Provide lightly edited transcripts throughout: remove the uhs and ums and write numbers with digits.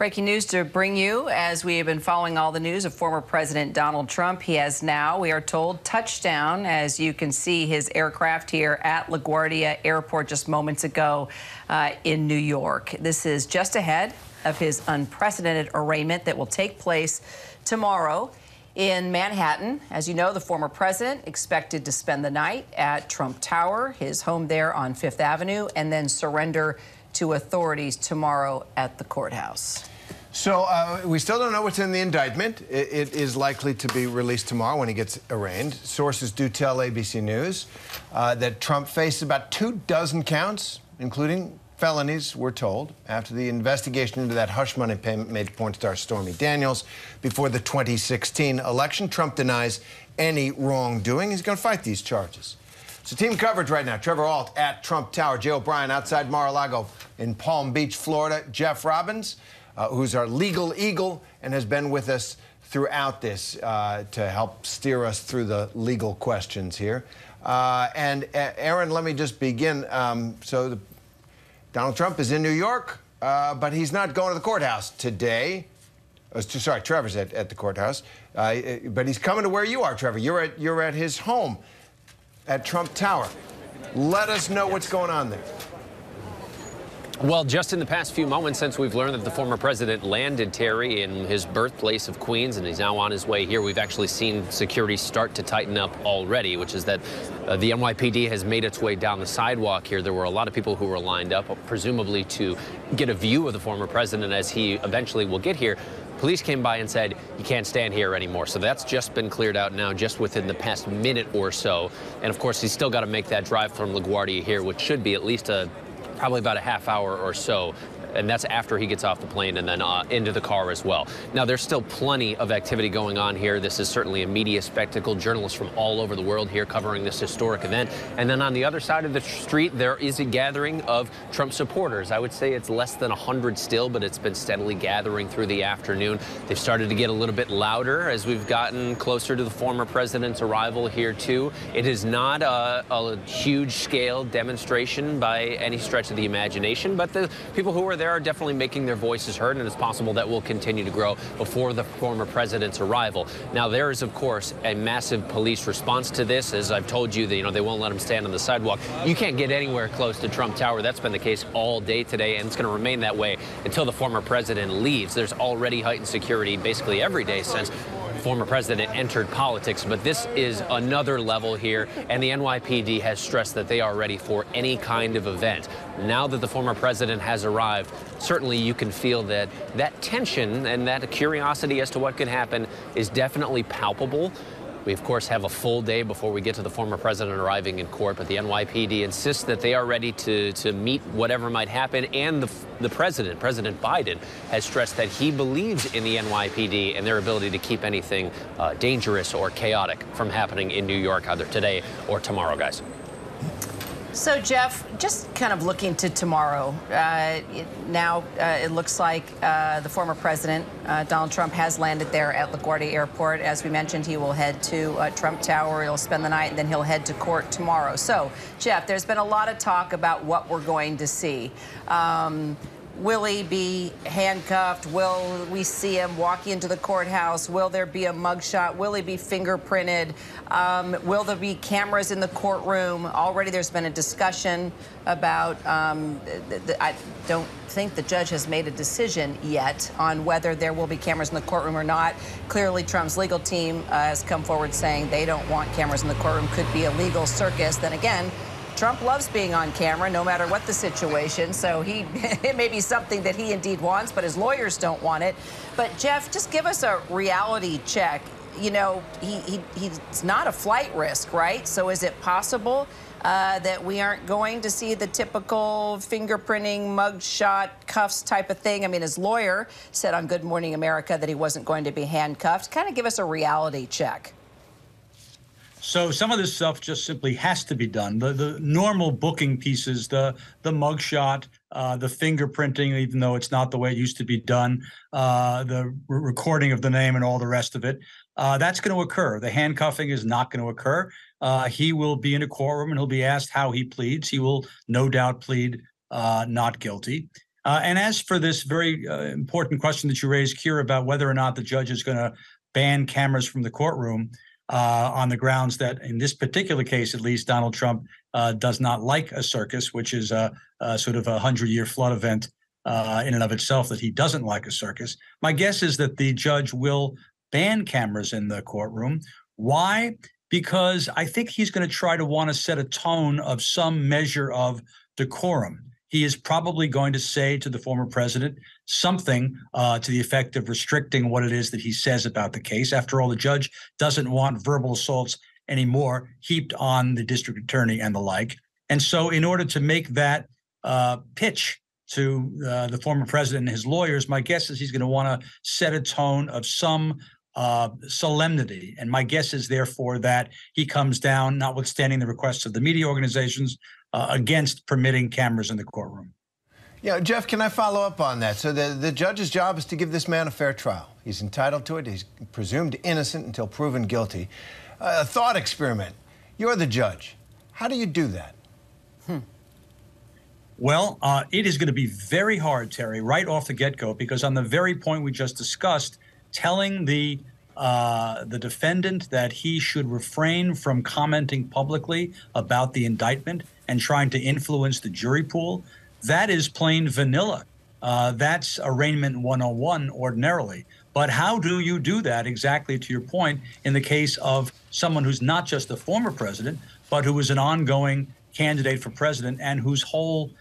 Breaking news to bring you as we have been following all the news of former President Donald Trump. He has now, we are told, touchdown. As you can see, his aircraft here at LaGuardia Airport just moments ago in New York. This is just ahead of his unprecedented arraignment that will take place tomorrow in Manhattan. As you know, the former president expected to spend the night at Trump Tower, his home there on Fifth Avenue, and then surrender to authorities tomorrow at the courthouse. So we still don't know what's in the indictment. It is likely to be released tomorrow when he gets arraigned. Sources do tell ABC News that Trump faces about 24 counts, including felonies, we're told, after the investigation into that hush money payment made to porn star Stormy Daniels before the 2016 election. Trump denies any wrongdoing. He's going to fight these charges. So team coverage right now. Trevor Ault at Trump Tower. Jay O'Brien outside Mar-a-Lago in Palm Beach, Florida. Jeff Robbins, who's our legal eagle and has been with us throughout this to help steer us through the legal questions here. And Aaron, let me just begin. Donald Trump is in New York, but he's not going to the courthouse today. Sorry, Trevor's at the courthouse. But he's coming to where you are, Trevor. You're at his home at Trump Tower. Let us know what's going on there. Well, just in the past few moments since we've learned that the former president landed, Terry, in his birthplace of Queens, and he's now on his way here, we've actually seen security start to tighten up already, which is that the NYPD has made its way down the sidewalk here. There were a lot of people who were lined up, presumably to get a view of the former president as he eventually will get here. Police came by and said, you can't stand here anymore. So that's just been cleared out now, just within the past minute or so. And of course, he's still got to make that drive from LaGuardia here, which should be at least probably about a half hour or so. And that's after he gets off the plane and then into the car as well. Now, there's still plenty of activity going on here. This is certainly a media spectacle. Journalists from all over the world here covering this historic event. And then on the other side of the street, there is a gathering of Trump supporters. I would say it's less than 100 still, but it's been steadily gathering through the afternoon. They've started to get a little bit louder as we've gotten closer to the former president's arrival here, too. It is not a huge-scale demonstration by any stretch of the imagination, but the people who are there are definitely making their voices heard, and it's possible that will continue to grow before the former president's arrival. Now, there is, of course, a massive police response to this. As I've told you, they won't let him stand on the sidewalk. You can't get anywhere close to Trump Tower. That's been the case all day today, and it's going to remain that way until the former president leaves. There's already heightened security basically every day since former president entered politics, but this is another level here, and the NYPD has stressed that they are ready for any kind of event. Now that the former president has arrived, certainly you can feel that tension and that curiosity as to what could happen is definitely palpable. We, of course, have a full day before we get to the former president arriving in court, but the NYPD insists that they are ready to meet whatever might happen, and the president, President Biden, has stressed that he believes in the NYPD and their ability to keep anything dangerous or chaotic from happening in New York either today or tomorrow, guys. So, Jeff, just kind of looking to tomorrow, now it looks like the former president, Donald Trump, has landed there at LaGuardia Airport. As we mentioned, he will head to Trump Tower. He'll spend the night, and then he'll head to court tomorrow. So, Jeff, there's been a lot of talk about what we're going to see. Will he be handcuffed? Will we see him walk into the courthouse? Will there be a mugshot? Will he be fingerprinted? Will there be cameras in the courtroom? Already there's been a discussion about, I don't think the judge has made a decision yet on whether there will be cameras in the courtroom or not. Clearly, Trump's legal team has come forward saying they don't want cameras in the courtroom. Could be a legal circus. Then again, Trump loves being on camera, no matter what the situation, so it may be something that he indeed wants, but his lawyers don't want it. But, Jeff, just give us a reality check. You know, he's not a flight risk, right? So is it possible that we aren't going to see the typical fingerprinting, mugshot, cuffs type of thing? I mean, his lawyer said on Good Morning America that he wasn't going to be handcuffed. Kind of give us a reality check. So some of this stuff just simply has to be done. The normal booking pieces, the mugshot, the fingerprinting, even though it's not the way it used to be done, the recording of the name and all the rest of it, that's going to occur. The handcuffing is not going to occur. He will be in a courtroom and he'll be asked how he pleads. He will no doubt plead not guilty. And as for this very important question that you raised, Kira, about whether or not the judge is going to ban cameras from the courtroom on the grounds that, in this particular case, at least, Donald Trump does not like a circus, which is a sort of a 100-year flood event in and of itself, that he doesn't like a circus. My guess is that the judge will ban cameras in the courtroom. Why? Because I think he's going to try to want to set a tone of some measure of decorum. He is probably going to say to the former president something to the effect of restricting what it is that he says about the case. After all, the judge doesn't want verbal assaults anymore heaped on the district attorney and the like. And so in order to make that pitch to the former president and his lawyers, my guess is he's going to want to set a tone of some solemnity. And my guess is, therefore, that he comes down, notwithstanding the requests of the media organizations, against permitting cameras in the courtroom. Yeah, Jeff, can I follow up on that? So the judge's job is to give this man a fair trial. He's entitled to it. He's presumed innocent until proven guilty. A thought experiment. You're the judge. How do you do that? Well, it is going to be very hard, Terry, right off the get-go, because on the very point we just discussed, telling the defendant that he should refrain from commenting publicly about the indictment and trying to influence the jury pool, that is plain vanilla. That's arraignment 101 ordinarily. But how do you do that, exactly to your point, in the case of someone who's not just a former president, but who is an ongoing candidate for president and whose whole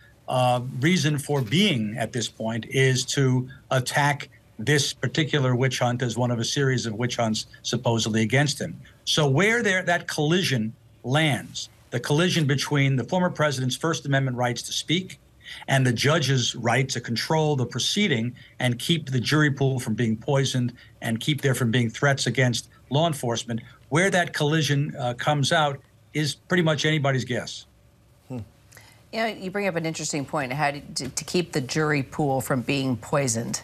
reason for being at this point is to attack this particular witch hunt as one of a series of witch hunts supposedly against him? So where that collision lands, the collision between the former president's First Amendment rights to speak and the judge's right to control the proceeding and keep the jury pool from being poisoned and keep there from being threats against law enforcement, where that collision comes out is pretty much anybody's guess. You know, you bring up an interesting point, how to keep the jury pool from being poisoned.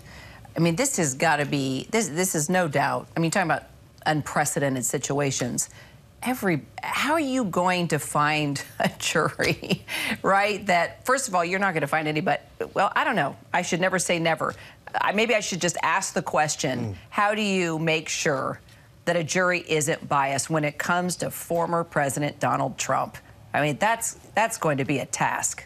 I mean, this has got to be, this is no doubt, I mean, talking about unprecedented situations. How are you going to find a jury, right? That, first of all, you're not going to find anybody. Well, I don't know. I should never say never. Maybe I should just ask the question, how do you make sure that a jury isn't biased when it comes to former President Donald Trump? I mean, that's going to be a task.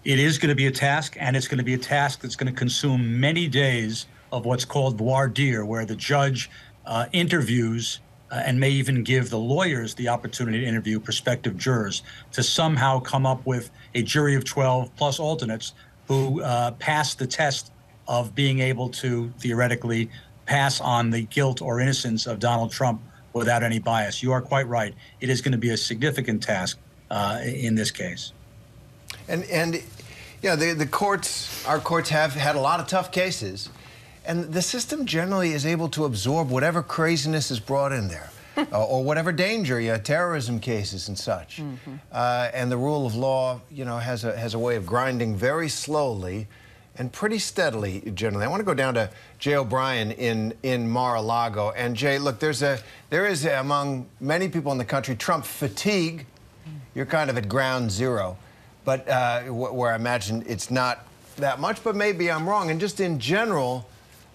It is going to be a task, and it's going to be a task that's going to consume many days of what's called voir dire, where the judge interviews and may even give the lawyers the opportunity to interview prospective jurors to somehow come up with a jury of 12 plus alternates who pass the test of being able to theoretically pass on the guilt or innocence of Donald Trump without any bias. You are quite right. It is going to be a significant task in this case. And you know, the courts, our courts have had a lot of tough cases, and the system generally is able to absorb whatever craziness is brought in there, or whatever danger, terrorism cases and such. And the rule of law, you know, has a way of grinding very slowly and pretty steadily, generally. I want to go down to Jay O'Brien in Mar-a-Lago. And Jay, look, there is among many people in the country Trump fatigue. You're kind of at ground zero, but where I imagine it's not that much, but maybe I'm wrong. And just in general,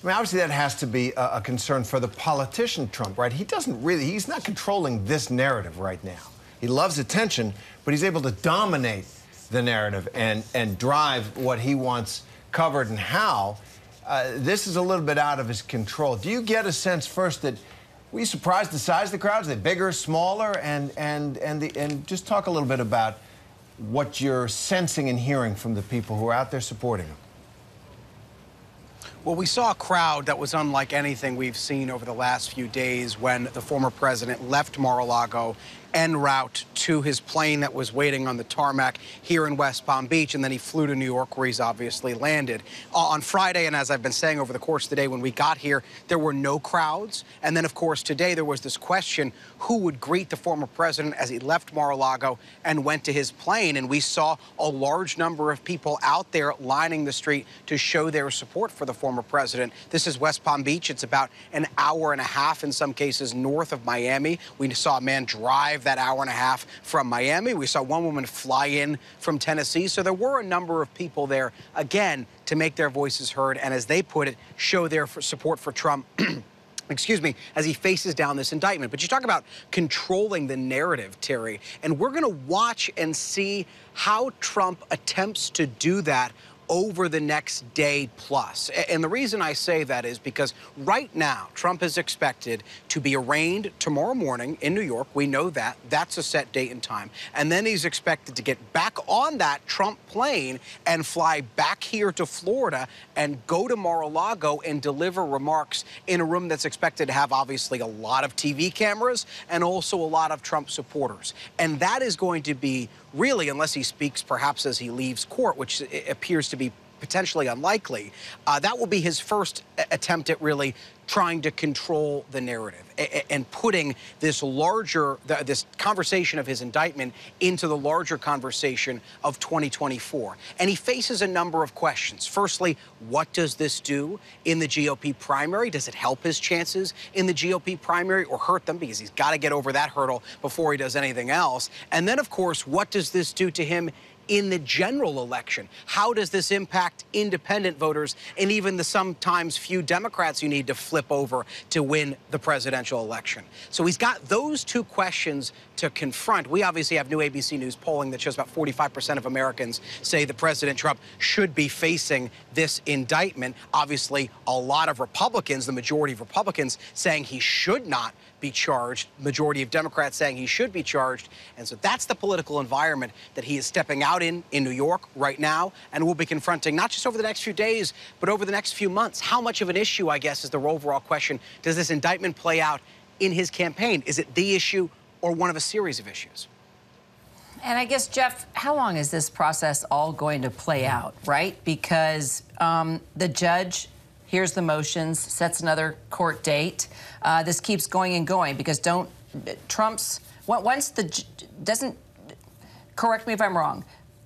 I mean, obviously that has to be a concern for the politician Trump, right? He's not controlling this narrative right now. He loves attention, but he's able to dominate the narrative and drive what he wants covered and how. This is a little bit out of his control. Do you get a sense first that, were you surprised the size of the crowds? Are they bigger, smaller? And just talk a little bit about what you're sensing and hearing from the people who are out there supporting him. Well, we saw a crowd that was unlike anything we've seen over the last few days when the former president left Mar-a-Lago en route to his plane that was waiting on the tarmac here in West Palm Beach, and then he flew to New York, where he's obviously landed. On Friday, and as I've been saying over the course of the day, when we got here, there were no crowds. And then, of course, today there was this question, who would greet the former president as he left Mar-a-Lago and went to his plane? And we saw a large number of people out there lining the street to show their support for the former president. This is West Palm Beach. It's about an hour and a half, in some cases, north of Miami. We saw a man drive drive that hour and a half from Miami. We saw one woman fly in from Tennessee. So there were a number of people there, again, to make their voices heard and, as they put it, show their support for Trump. Excuse me, as he faces down this indictment. But you talk about controlling the narrative, Terry, and we're going to watch and see how Trump attempts to do that over the next day plus. And the reason I say that is because right now, Trump is expected to be arraigned tomorrow morning in New York. We know that. That's a set date and time. And then he's expected to get back on that Trump plane and fly back here to Florida and go to Mar-a-Lago and deliver remarks in a room that's expected to have, obviously, a lot of TV cameras and also a lot of Trump supporters. And that is going to be really, unless he speaks perhaps as he leaves court, which appears to be potentially unlikely, that will be his first attempt at really trying to control the narrative and putting this this conversation of his indictment into the larger conversation of 2024. And he faces a number of questions. Firstly, what does this do in the GOP primary? Does it help his chances in the GOP primary or hurt them? Because he's got to get over that hurdle before he does anything else. And then, of course, what does this do to him in the general election? How does this impact independent voters and even the sometimes few Democrats you need to flip over to win the presidential election? So he's got those two questions to confront. We obviously have new ABC News polling that shows about 45% of Americans say that President Trump should be facing this indictment. Obviously, a lot of Republicans, the majority of Republicans, saying he should not be charged. Majority of Democrats saying he should be charged. And so that's the political environment that he is stepping out in New York right now, and will be confronting not just over the next few days, but over the next few months. How much of an issue, I guess, is the overall question, does this indictment play out in his campaign? Is it the issue or one of a series of issues? And I guess, Jeff, how long is this process all going to play out, right? Because the judge hears the motions, sets another court date. This keeps going and going because correct me if I'm wrong,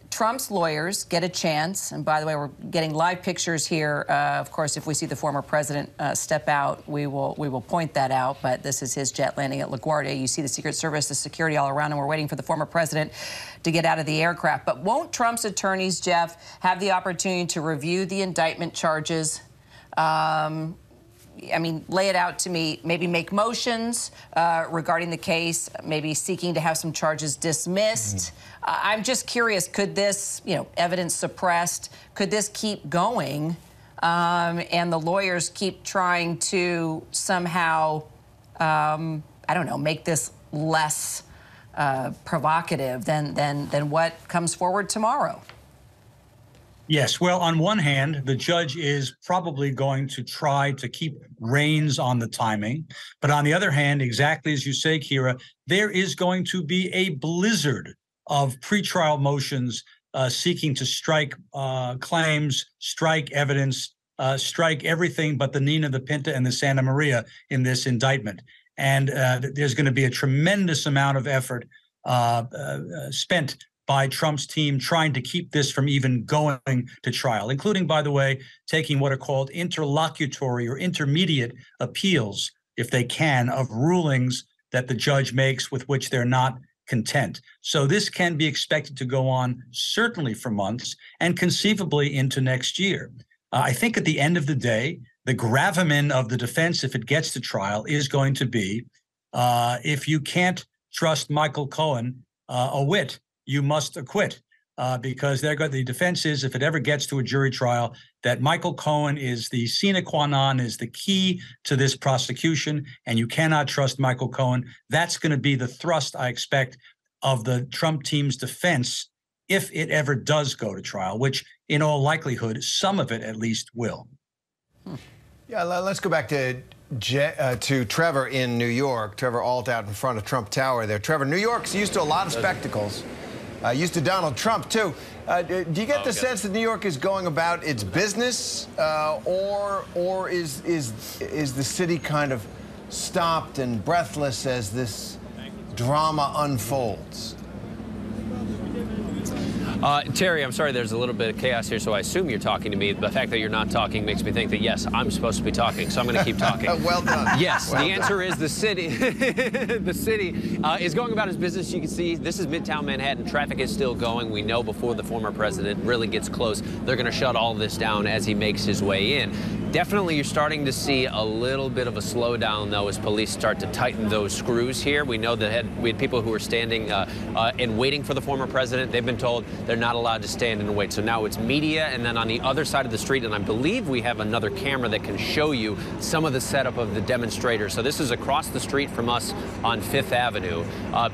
Trump's lawyers get a chance, and by the way, we're getting live pictures here. Of course, if we see the former president step out, we will point that out, but this is his jet landing at LaGuardia. You see the Secret Service, the security all around, and we're waiting for the former president to get out of the aircraft. But won't Trump's attorneys, Jeff, have the opportunity to review the indictment charges? I mean, lay it out to me, maybe make motions regarding the case, maybe seeking to have some charges dismissed. I'm just curious, could this, evidence suppressed, could this keep going and the lawyers keep trying to somehow, I don't know, make this less provocative than what comes forward tomorrow? Yes. Well, on one hand, the judge is probably going to try to keep reins on the timing. But on the other hand, exactly as you say, Kira, there is going to be a blizzard of pretrial motions seeking to strike claims, strike evidence, strike everything but the Nina, the Pinta, and the Santa Maria in this indictment. And there's going to be a tremendous amount of effort spent by Trump's team trying to keep this from even going to trial, including, by the way, taking what are called interlocutory or intermediate appeals, if they can, of rulings that the judge makes with which they're not content. So this can be expected to go on certainly for months and conceivably into next year. I think at the end of the day, the gravamen of the defense, if it gets to trial, is going to be if you can't trust Michael Cohen a whit, you must acquit, because the defense is, if it ever gets to a jury trial, that Michael Cohen is the sine qua non, is the key to this prosecution, and you cannot trust Michael Cohen. That's going to be the thrust, I expect, of the Trump team's defense if it ever does go to trial, which in all likelihood, some of it at least will. Yeah, let's go back to Trevor in New York. Trevor Alt out in front of Trump Tower there. Trevor, New York's used to a lot of spectacles. Used to Donald Trump, too. Do you get the sense that New York is going about its business, or is the city kind of stopped and breathless as this drama unfolds? Terry, I'm sorry, there's a little bit of chaos here, so I assume you're talking to me. The fact that you're not talking makes me think that, yes, I'm supposed to be talking, so I'm going to keep talking. Well done. Yes, well the answer is the city. The city is going about its business. You can see this is Midtown Manhattan. Traffic is still going. We know before the former president really gets close, they're going to shut all this down as he makes his way in. Definitely, you're starting to see a little bit of a slowdown, though, as police start to tighten those screws here. We know that we had people who were standing and waiting for the former president. They've been told they're not allowed to stand and wait. So now it's media, and then on the other side of the street, and I believe we have another camera that can show you some of the setup of the demonstrators. So this is across the street from us on Fifth Avenue.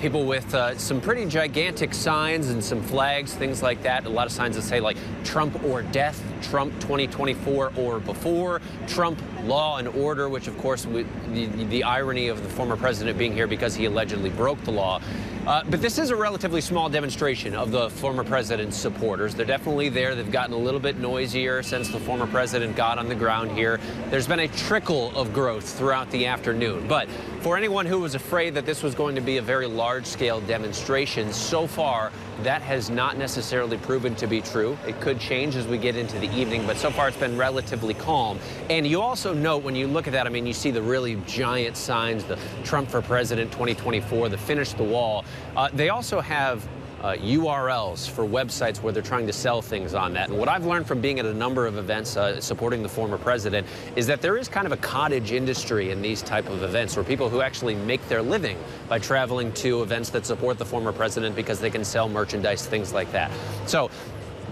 People with some pretty gigantic signs and some flags, things like that. A lot of signs that say, like, Trump or death, Trump 2024 or before, Trump law and order, which, of course, the irony of the former president being here because he allegedly broke the law. But this is a relatively small demonstration of the former president's supporters. They're definitely there. They've gotten a little bit noisier since the former president got on the ground here. There's been a trickle of growth throughout the afternoon. But for anyone who was afraid that this was going to be a very large-scale demonstration, so far, that has not necessarily proven to be true. It could change as we get into the evening, but so far it's been relatively calm. And you also note when you look at that, I mean, you see the really giant signs, the Trump for President 2024, the Finish the Wall. They also have URLs for websites where they're trying to sell things on that. And what I've learned from being at a number of events supporting the former president is that there is kind of a cottage industry in these type of events where people who actually make their living by traveling to events that support the former president because they can sell merchandise, things like that. So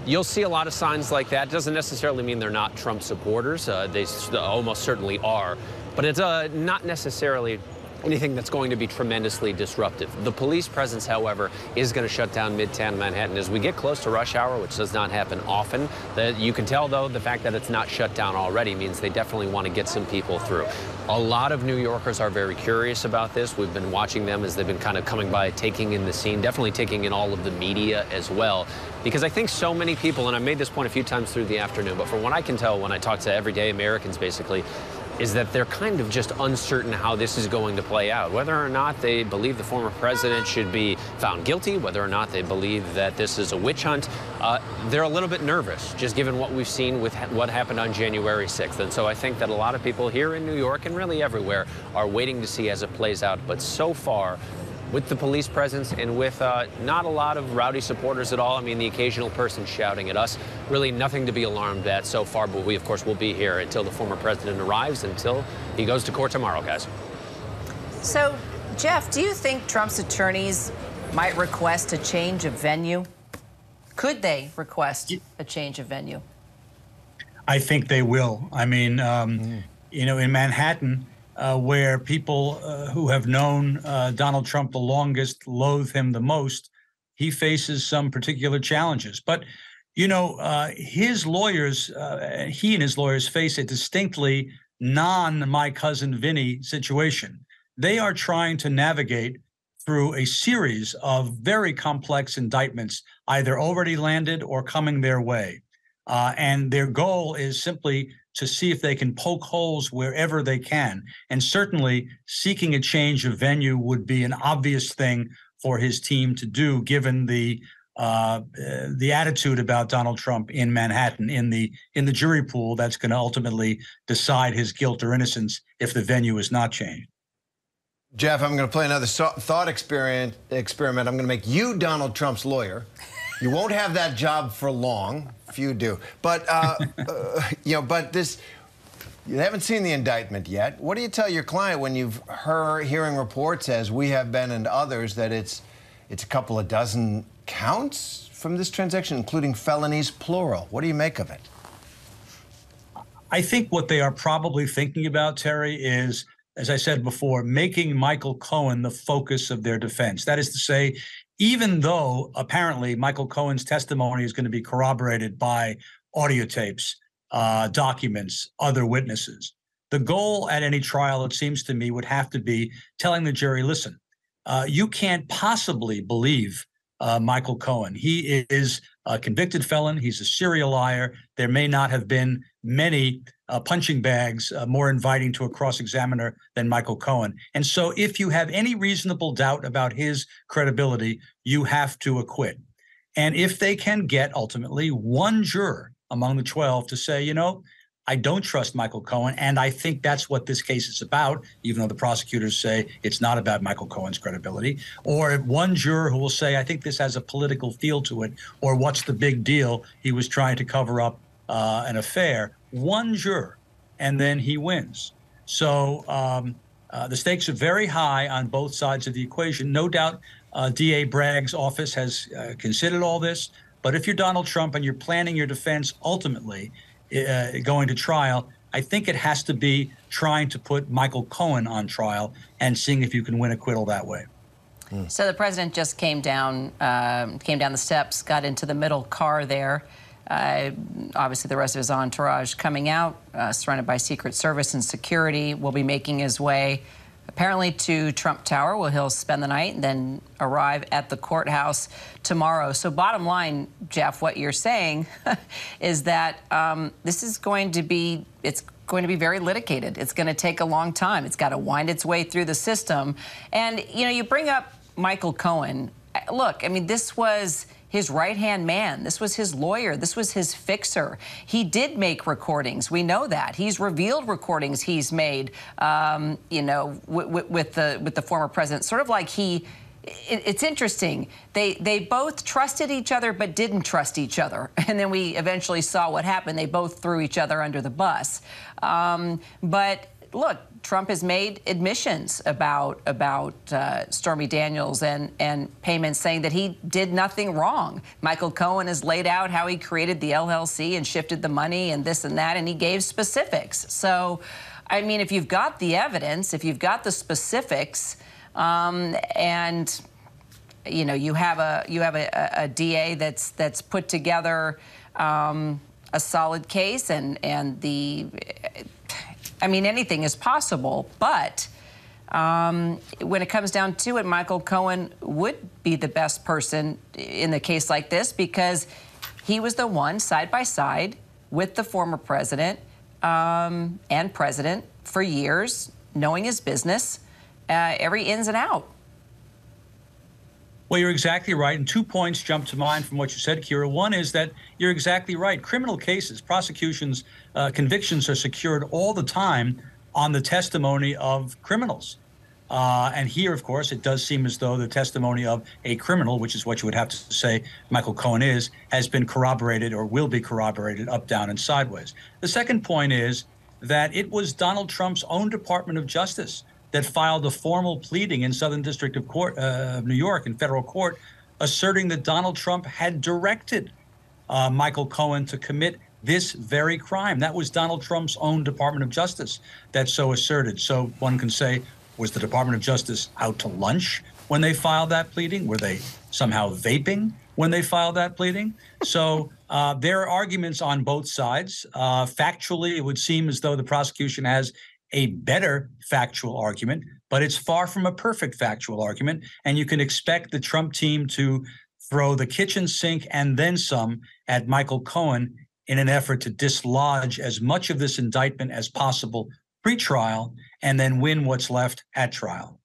you'll see a lot of signs like that. Doesn't necessarily mean they're not Trump supporters. They almost certainly are. But it's not necessarily anything that's going to be tremendously disruptive. The police presence, however, is going to shut down Midtown Manhattan as we get close to rush hour, which does not happen often. You can tell, though, the fact that it's not shut down already means they definitely want to get some people through. A lot of New Yorkers are very curious about this. We've been watching them as they've been kind of coming by, taking in the scene, definitely taking in all of the media as well. Because I think so many people, and I've made this point a few times through the afternoon, but from what I can tell when I talk to everyday Americans, basically, is that they're kind of just uncertain how this is going to play out. Whether or not they believe the former president should be found guilty, whether or not they believe that this is a witch hunt, they're a little bit nervous, just given what we've seen with what happened on January 6th. And so I think that a lot of people here in New York and really everywhere are waiting to see as it plays out. But so far, with the police presence and with not a lot of rowdy supporters at all. I mean, the occasional person shouting at us. Really nothing to be alarmed at so far, but we, of course, will be here until the former president arrives, until he goes to court tomorrow, guys. So, Jeff, do you think Trump's attorneys might request a change of venue? Could they request a change of venue? I think they will. I mean, you know, in Manhattan, where people who have known Donald Trump the longest loathe him the most, he faces some particular challenges. But, you know, his lawyers, he and his lawyers face a distinctly non-my cousin Vinny situation. They are trying to navigate through a series of very complex indictments, either already landed or coming their way. And their goal is simply to see if they can poke holes wherever they can. And certainly seeking a change of venue would be an obvious thing for his team to do, given the attitude about Donald Trump in Manhattan, in the jury pool that's going to ultimately decide his guilt or innocence if the venue is not changed. Jeff, I'm going to play another thought experiment. I'm going to make you Donald Trump's lawyer. You won't have that job for long. Few do. But, you know, but this, you haven't seen the indictment yet. What do you tell your client when you've hearing reports, as we have been and others, that it's a couple of dozen counts from this transaction, including felonies, plural? What do you make of it? I think what they are probably thinking about, Terry, is, as I said before, making Michael Cohen the focus of their defense. That is to say, even though apparently Michael Cohen's testimony is going to be corroborated by audio tapes, documents, other witnesses, the goal at any trial, it seems to me, would have to be telling the jury, listen, you can't possibly believe Michael Cohen. He is a convicted felon. He's a serial liar. There may not have been many punching bags more inviting to a cross-examiner than Michael Cohen. And so if you have any reasonable doubt about his credibility, you have to acquit. And if they can get ultimately one juror among the 12 to say, you know, I don't trust Michael Cohen, and I think that's what this case is about, even though the prosecutors say it's not about Michael Cohen's credibility, or one juror who will say, I think this has a political feel to it, or what's the big deal? He was trying to cover up an affair. One juror, and then he wins. So the stakes are very high on both sides of the equation. No doubt DA Bragg's office has considered all this, but if you're Donald Trump and you're planning your defense ultimately, going to trial, I think it has to be trying to put Michael Cohen on trial and seeing if you can win acquittal that way. So the president just came down the steps, got into the middle car there. Obviously, the rest of his entourage coming out, surrounded by Secret Service and security, will be making his way apparently to Trump Tower, where he'll spend the night and then arrive at the courthouse tomorrow. So bottom line, Jeff, what you're saying is that this is going to be, it's going to be very litigated. It's going to take a long time. It's got to wind its way through the system. And, you know, you bring up Michael Cohen. Look, I mean, this was his right-hand man. This was his lawyer. This was his fixer. He did make recordings. We know that. He's revealed recordings he's made, you know, with the former president. Sort of like it's interesting. They both trusted each other but didn't trust each other. And then we eventually saw what happened. They both threw each other under the bus. But look, Trump has made admissions about Stormy Daniels and payments, saying that he did nothing wrong. Michael Cohen has laid out how he created the LLC and shifted the money and this and that, and he gave specifics. So, I mean, if you've got the evidence, if you've got the specifics, and you know you have a DA that's put together a solid case, and the. I mean, anything is possible, but when it comes down to it, Michael Cohen would be the best person in a case like this because he was the one side by side with the former president and president for years, knowing his business, every ins and out. Well, you're exactly right. And 2 points jump to mind from what you said, Kira. One is that you're exactly right. Criminal cases, prosecutions, convictions are secured all the time on the testimony of criminals. And here, of course, it does seem as though the testimony of a criminal, which is what you would have to say Michael Cohen is, has been corroborated or will be corroborated up, down, and sideways. The second point is that it was Donald Trump's own Department of Justice that filed a formal pleading in Southern District of New York in federal court, asserting that Donald Trump had directed Michael Cohen to commit this very crime. That was Donald Trump's own Department of Justice that so asserted. So one can say, was the Department of Justice out to lunch when they filed that pleading? Were they somehow vaping when they filed that pleading? So there are arguments on both sides. Factually, it would seem as though the prosecution has a better factual argument, but it's far from a perfect factual argument. And you can expect the Trump team to throw the kitchen sink and then some at Michael Cohen in an effort to dislodge as much of this indictment as possible pre-trial and then win what's left at trial.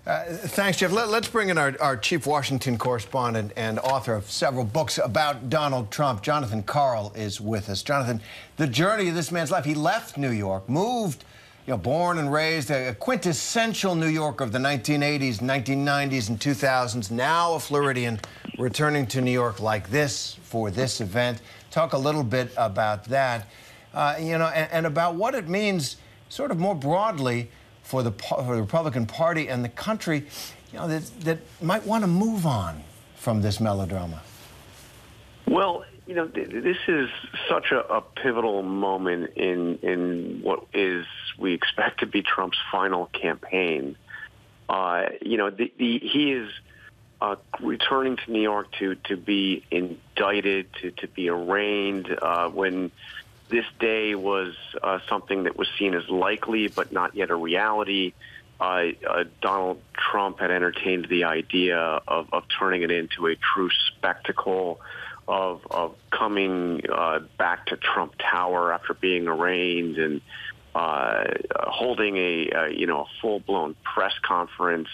Thanks, Jeff. Let's bring in our chief Washington correspondent and author of several books about Donald Trump. Jonathan Karl is with us. Jonathan, the journey of this man's life, he left New York, moved, you know, born and raised, a quintessential New Yorker of the 1980s, 1990s, and 2000s, now a Floridian, returning to New York like this for this event. Talk a little bit about that, you know, and about what it means sort of more broadly for the Republican Party and the country, you know, that might want to move on from this melodrama. Well, you know, this is such a pivotal moment in what we expect to be Trump's final campaign. You know, he is returning to New York to be indicted, to be arraigned when this day was something that was seen as likely but not yet a reality. Donald Trump had entertained the idea of turning it into a true spectacle, of coming back to Trump Tower after being arraigned and holding a full-blown press conference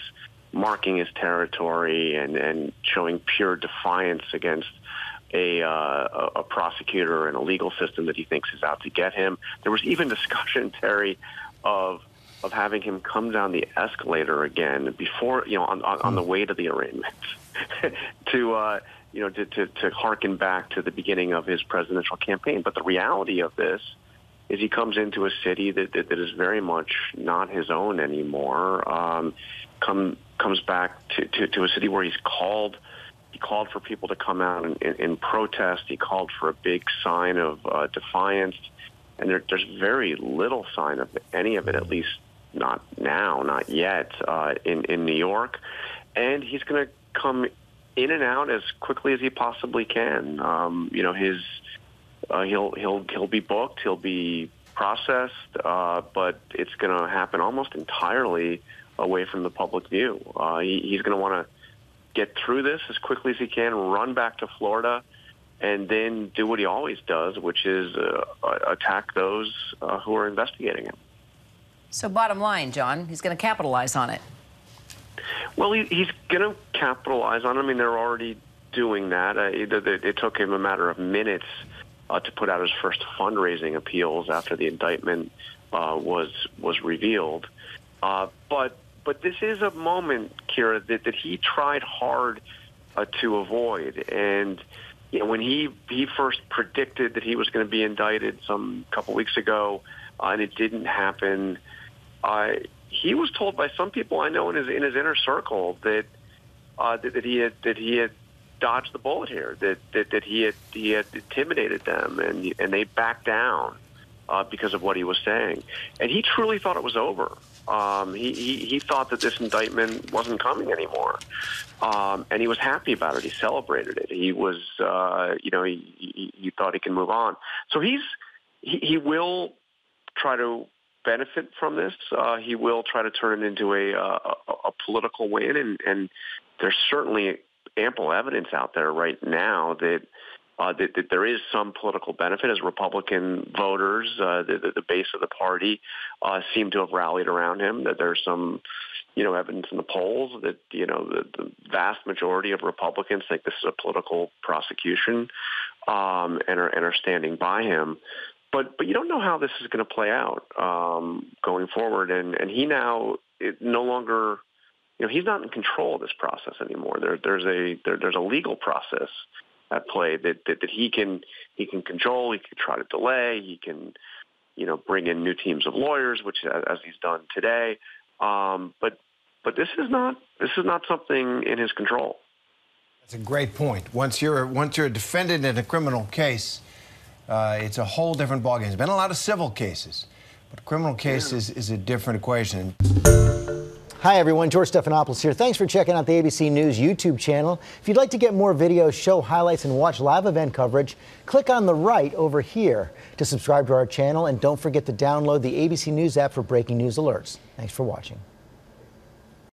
marking his territory and showing pure defiance against a prosecutor and a legal system that he thinks is out to get him. There was even discussion, Terry, of having him come down the escalator again before, on the way to the arraignment to harken back to the beginning of his presidential campaign. But the reality of this is he comes into a city that is very much not his own anymore. Comes back to a city where he called for people to come out and protest. He called for a big sign of defiance, and there's very little sign of any of it, at least not now, not yet, in New York. And he's going to come in and out as quickly as he possibly can. He'll be booked, he'll be processed, but it's going to happen almost entirely away from the public view. He's going to want to get through this as quickly as he can, run back to Florida, and then do what he always does, which is attack those who are investigating him. So bottom line, John, he's going to capitalize on it. Well, he's going to capitalize on it. I mean, they're already doing that. It took him a matter of minutes to put out his first fundraising appeals after the indictment was revealed. But this is a moment, Kira, that he tried hard to avoid. And when he first predicted that he was going to be indicted some couple weeks ago, and it didn't happen, he was told by some people I know in his inner circle that he had dodged the bullet here, that he had intimidated them, and they backed down because of what he was saying. And he truly thought it was over. He thought that this indictment wasn't coming anymore, and he was happy about it. He celebrated it. He was, he thought he can move on. So he will try to benefit from this. He will try to turn it into a political win, and there's certainly ample evidence out there right now that there is some political benefit, as Republican voters, the base of the party, seem to have rallied around him. That there's some, evidence in the polls that the vast majority of Republicans think this is a political prosecution, and are standing by him. But you don't know how this is going to play out going forward, and he now no longer, he's not in control of this process anymore. There's a legal process at play that he can control. He can try to delay. He can bring in new teams of lawyers, which as he's done today. But this is not something in his control. That's a great point. Once you're a defendant in a criminal case, it's a whole different ballgame. There's been a lot of civil cases, but a criminal case is a different equation. Hi, everyone. George Stephanopoulos here. Thanks for checking out the ABC News YouTube channel. If you'd like to get more videos, show highlights, and watch live event coverage, click on the right over here to subscribe to our channel. And don't forget to download the ABC News app for breaking news alerts. Thanks for watching.